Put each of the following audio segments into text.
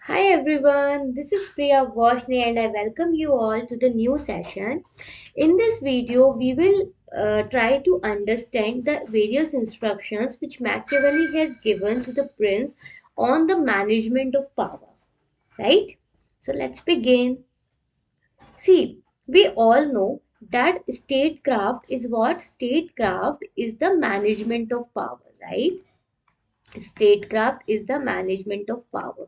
Hi everyone, this is Priya Vashne and I welcome you all to the new session. In this video, we will try to understand the various instructions which Machiavelli has given to the prince on the management of power, right? So let's begin. See, we all know that statecraft is what? Statecraft is the management of power, right? Statecraft is the management of power.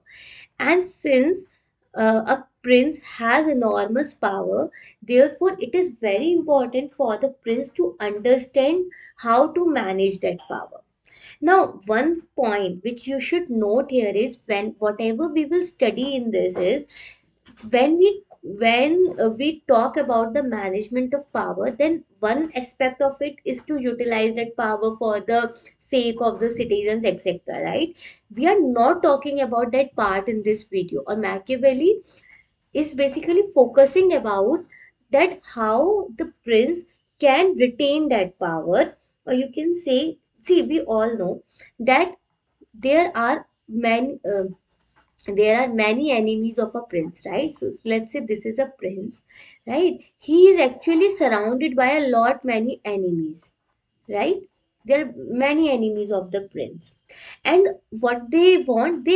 And since a prince has enormous power, therefore it is very important for the prince to understand how to manage that power. Now, one point which you should note here is when whatever we will study in this is when we talk about the management of power, then one aspect of it is to utilize that power for the sake of the citizens, etc., right? We are not talking about that part in this video. Or Machiavelli is basically focusing about that how the prince can retain that power, or you can say, see, we all know that there are many there are many enemies of a prince, right? So let's say this is a prince, right? He is actually surrounded by a lot many enemies, right? There are many enemies of the prince, and what they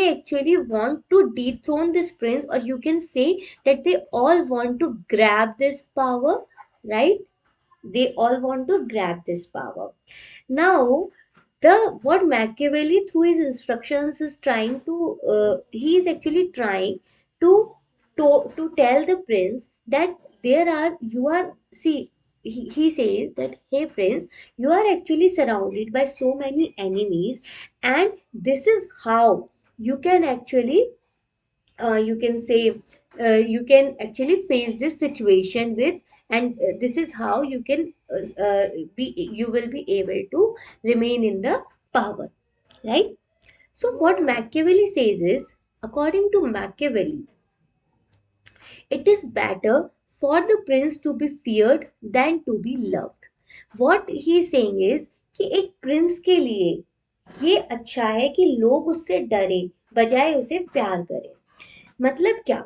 actually want to dethrone this prince, or you can say that they all want to grab this power, right? They all want to grab this power. Now, the what Machiavelli through his instructions is trying to he is actually trying to, to tell the prince that there are you are see he says that, hey prince, you are actually surrounded by so many enemies, and this is how you can actually you can say you can actually face this situation with, and this is how you can be you will be able to remain in the power, right? So what Machiavelli says is, according to Machiavelli, it is better for the prince to be feared than to be loved. What he is saying is कि एक Prince के लिए ये अच्छा है कि लोग उससे डरे बजाय उसे प्यार करें। मतलब क्या?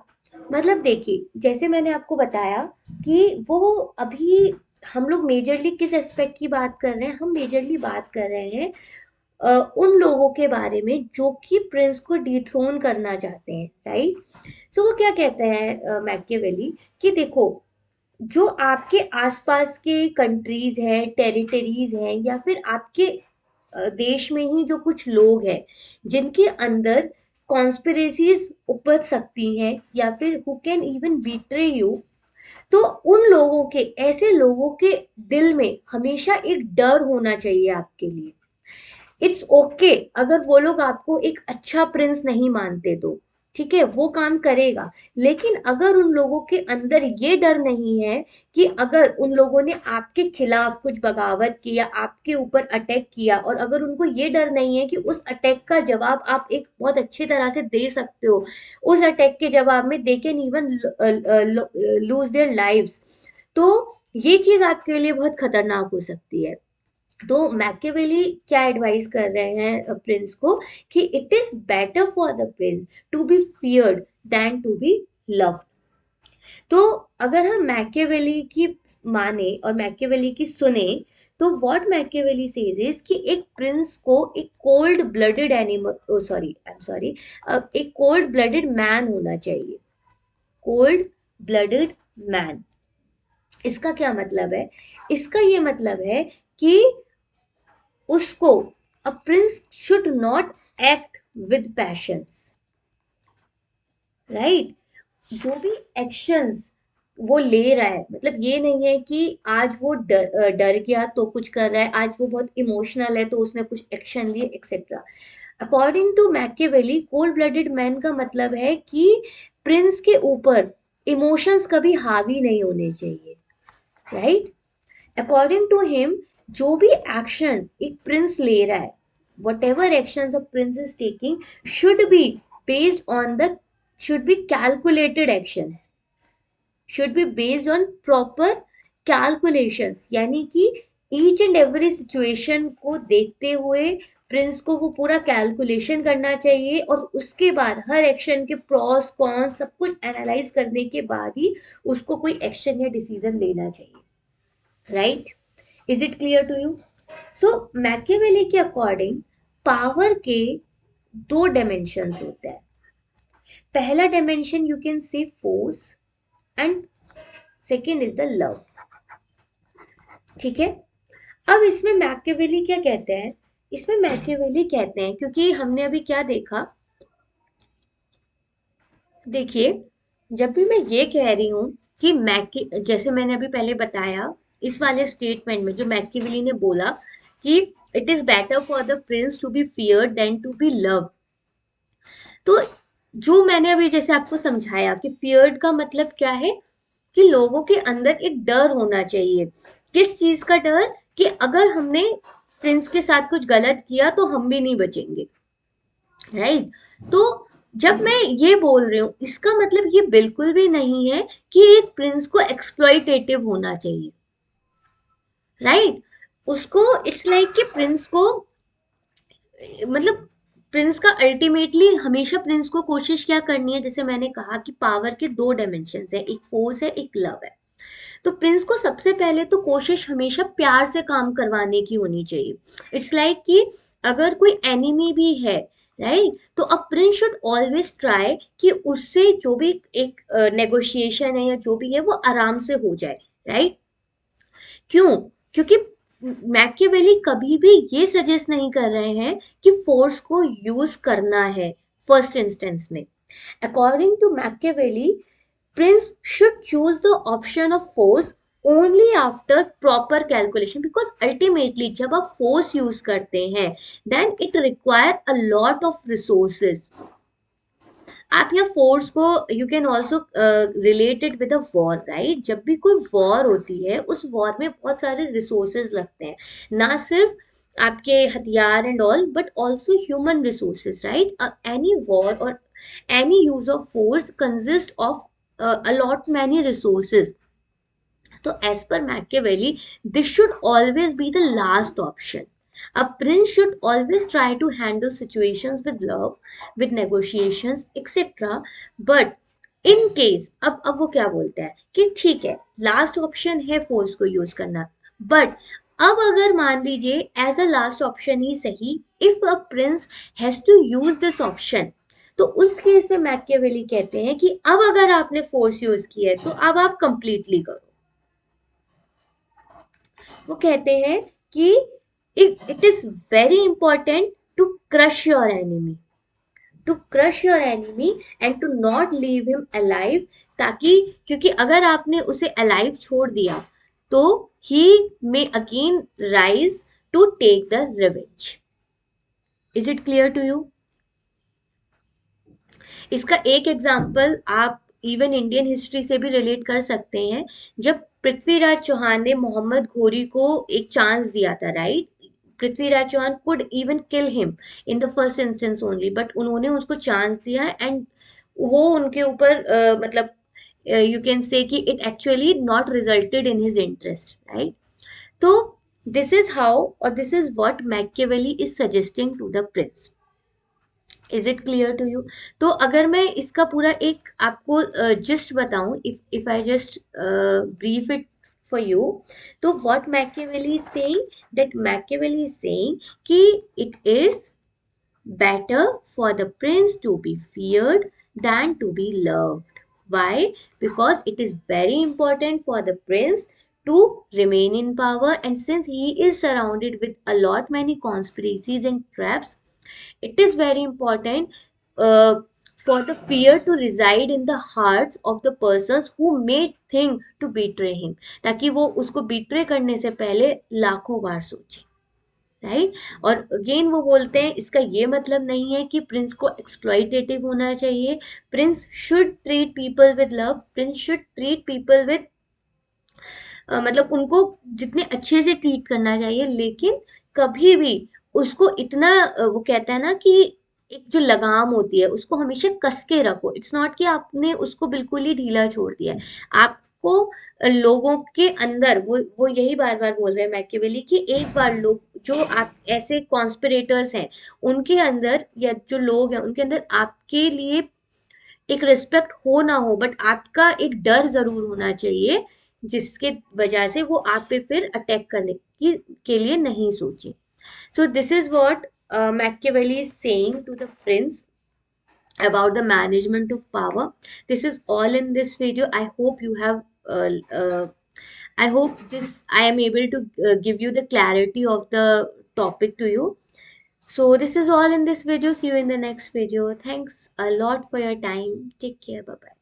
मतलब देखिए, जैसे मैंने आपको बताया कि वो अभी हम लोग मेजरली किस एस्पेक्ट की बात कर रहे हैं, हम मेजरली बात कर रहे हैं उन लोगों के बारे में जो कि प्रिंस को डिथ्रोन करना चाहते हैं, राइट? सो वो क्या कहते हैं मैकियावेली कि देखो, जो आपके आसपास के कंट्रीज हैं, टेरिटरीज हैं, या फिर आपके देश में ही जो कुछ लोग हैं जिनके अंदर कॉन्स्पिरेसीज उपज सकती हैं, या फिर who can even betray you, तो उन लोगों के, ऐसे लोगों के दिल में हमेशा एक डर होना चाहिए आपके लिए। इट्स ओके अगर वो लोग आपको एक अच्छा प्रिंस नहीं मानते तो, ठीक है, वो काम करेगा। लेकिन अगर उन लोगों के अंदर ये डर नहीं है कि अगर उन लोगों ने आपके खिलाफ कुछ बगावत की या आपके ऊपर अटैक किया, और अगर उनको ये डर नहीं है कि उस अटैक का जवाब आप एक बहुत अच्छी तरह से दे सकते हो, उस अटैक के जवाब में they can even lose their lives, तो ये चीज आपके लिए बहुत खतरनाक हो सकती है। तो मैकियावेली क्या एडवाइस कर रहे हैं प्रिंस को कि it is better for the prince to be feared than to be loved. तो अगर हम मैकियावेली की माने और मैकियावेली की सुने, तो व्हाट मैकियावेली सेज इज कि एक प्रिंस को एक cold blooded animal, sorry I am sorry, एक कोल्ड ब्लडेड मैन होना चाहिए। कोल्ड ब्लडेड मैन, इसका क्या मतलब है? इसका ये मतलब है कि उसको, a prince should not act with passions, right? जो भी एक्शंस वो ले रहा है, मतलब ये नहीं है कि आज वो डर गया तो कुछ कर रहा है, आज वो बहुत इमोशनल है तो उसने कुछ एक्शन लिए, etcetera. According to Machiavelli, cold blooded man का मतलब है कि प्रिंस के ऊपर इमोशंस कभी हावी नहीं होने चाहिए, राइट? अकॉर्डिंग टू हिम, जो भी एक्शन एक प्रिंस ले रहा है, what ever action a prince is taking, should be based on the, should be calculated actions, should be based on proper calculations, यानी कि ईच एंड एवरी सिचुएशन को देखते हुए, प्रिंस को वो पूरा कैलकुलेशन करना चाहिए और उसके बाद हर एक्शन के प्रॉस कॉन सब कुछ एनालाइज करने के बाद ही उसको कोई एक्शन या डिसीजन लेना चाहिए, right? Is it clear to you? So Machiavelli के अकॉर्डिंग पावर के दो डायमेंशंस होते हैं। पहला dimension you can say force and second is the love, ठीक है? अब इसमें मैकियावेली क्या कहते हैं? इसमें मैकियावेली कहते हैं, क्योंकि हमने अभी क्या देखा, देखिए, जब भी मैं ये कह रही हूं कि मैकी, जैसे मैंने अभी पहले बताया इस वाले स्टेटमेंट में जो मैकियावेली ने बोला कि it is better for the prince to be feared than to be love, तो जो मैंने अभी जैसे आपको समझाया कि फियर्ड का मतलब क्या है, कि लोगों के अंदर एक डर होना चाहिए। किस चीज का डर? कि अगर हमने प्रिंस के साथ कुछ गलत किया तो हम भी नहीं बचेंगे, राइट? तो जब मैं ये बोल रही हूँ इसका मतलब ये बिल्कुल भी नहीं है कि एक प्रिंस को एक्सप्लॉइटेटिव होना चाहिए, राइट? उसको इट्स लाइक कि प्रिंस को, मतलब प्रिंस का अल्टीमेटली हमेशा प्रिंस को कोशिश क्या करनी है, जैसे मैंने कहा कि पावर के दो डायमेंशन है, एक फोर्स है एक लव है। तो प्रिंस को सबसे पहले तो कोशिश हमेशा प्यार से काम करवाने की होनी चाहिए। इट्स लाइक कि अगर कोई एनिमी भी है, राइट, तो a prince should always try कि उससे जो भी एक नेगोशिएशन है या जो भी है वो आराम से हो जाए, राइट? क्यों? क्योंकि मैकियावेली कभी भी ये सजेस्ट नहीं कर रहे हैं कि फोर्स को यूज करना है फर्स्ट इंस्टेंस में। According to Machiavelli, Prince should choose the option of force only after proper calculation, because ultimately जब आप force use करते हैं then it require a lot of resources। आप यहाँ फोर्स को you can also related with a war, right? जब भी कोई वॉर होती है उस वॉर में बहुत सारे रिसोर्सेज लगते हैं, ना सिर्फ आपके हथियार and all but also human resources, right? Any war और any use of force consist of a lot many resources. तो as per Machiavelli, this should always be the last option. A prince should always try to handle situations with love, with negotiations, etc. But in case, अब वो क्या बोलते हैं कि ठीक है last option है फोर्स को यूज करना, बट अब अगर मान लीजिए एज अ लास्ट ऑप्शन ही सही, if a prince has to use this option, तो उस केस में मैकियावेली कहते हैं कि अब अगर आपने फोर्स यूज किया है तो अब आप कंप्लीटली करो। वो कहते हैं कि it is very important to crush your enemy, to crush your enemy and to not leave him alive, ताकि क्योंकि अगर आपने उसे अलाइव छोड़ दिया तो he may again rise to take the revenge. Is it clear to you? इसका एक एग्जाम्पल आप इवन इंडियन हिस्ट्री से भी रिलेट कर सकते हैं। जब पृथ्वीराज चौहान ने मोहम्मद घोरी को एक चांस दिया था, right? Prithviraj Chauhan could even kill him in the first instance only, but उन्होंने उसको चांस दिया एंड वो उनके ऊपर मतलब यू कैन से कि it actually not resulted in his interest, right? तो दिस इज हाउ और this is what Machiavelli is suggesting to the prince. Is it clear to you? तो अगर मैं इसका पूरा एक आपको जिस्ट बताऊं, if I just brief it for you, तो what Machiavelli is saying, that Machiavelli is saying कि it is better for the prince to be feared than to be loved. Why? Because it is very important for the prince to remain in power, and since he is surrounded with a lot many conspiracies and traps, it is very important for the fear to reside in the hearts of the persons who may think to betray him, ताकि वो उसको betray करने से पहले लाखों बार सोचे, right? और again वो बोलते हैं इसका ये मतलब नहीं है कि प्रिंस को एक्सप्लॉइटेटिव होना चाहिए। Prince should treat people with love, Prince should treat people with मतलब उनको जितने अच्छे से ट्रीट करना चाहिए, लेकिन कभी भी उसको इतना वो कहता है ना कि एक जो लगाम होती है उसको हमेशा कस के रखो। इट्स नॉट कि आपने उसको बिल्कुल ही ढीला छोड़ दिया है। आप आपको लोगों के अंदर, वो यही बार बार बोल रहे हैं मैकियावेली कि एक बार लोग जो आप ऐसे कॉन्स्पिरेटर्स हैं उनके अंदर, या जो लोग हैं उनके अंदर आपके लिए एक रिस्पेक्ट हो ना हो, बट आपका एक डर जरूर होना चाहिए, जिसके वजह से वो आप पे फिर अटैक करने की के लिए नहीं सोचे. So this is what Machiavelli is saying to the prince about the management of power. This is all in this video. I hope you have uh, uh, I hope this I am able to give you the clarity of the topic to you. So this is all in this video. See you in the next video. Thanks a lot for your time. Take care. Bye bye.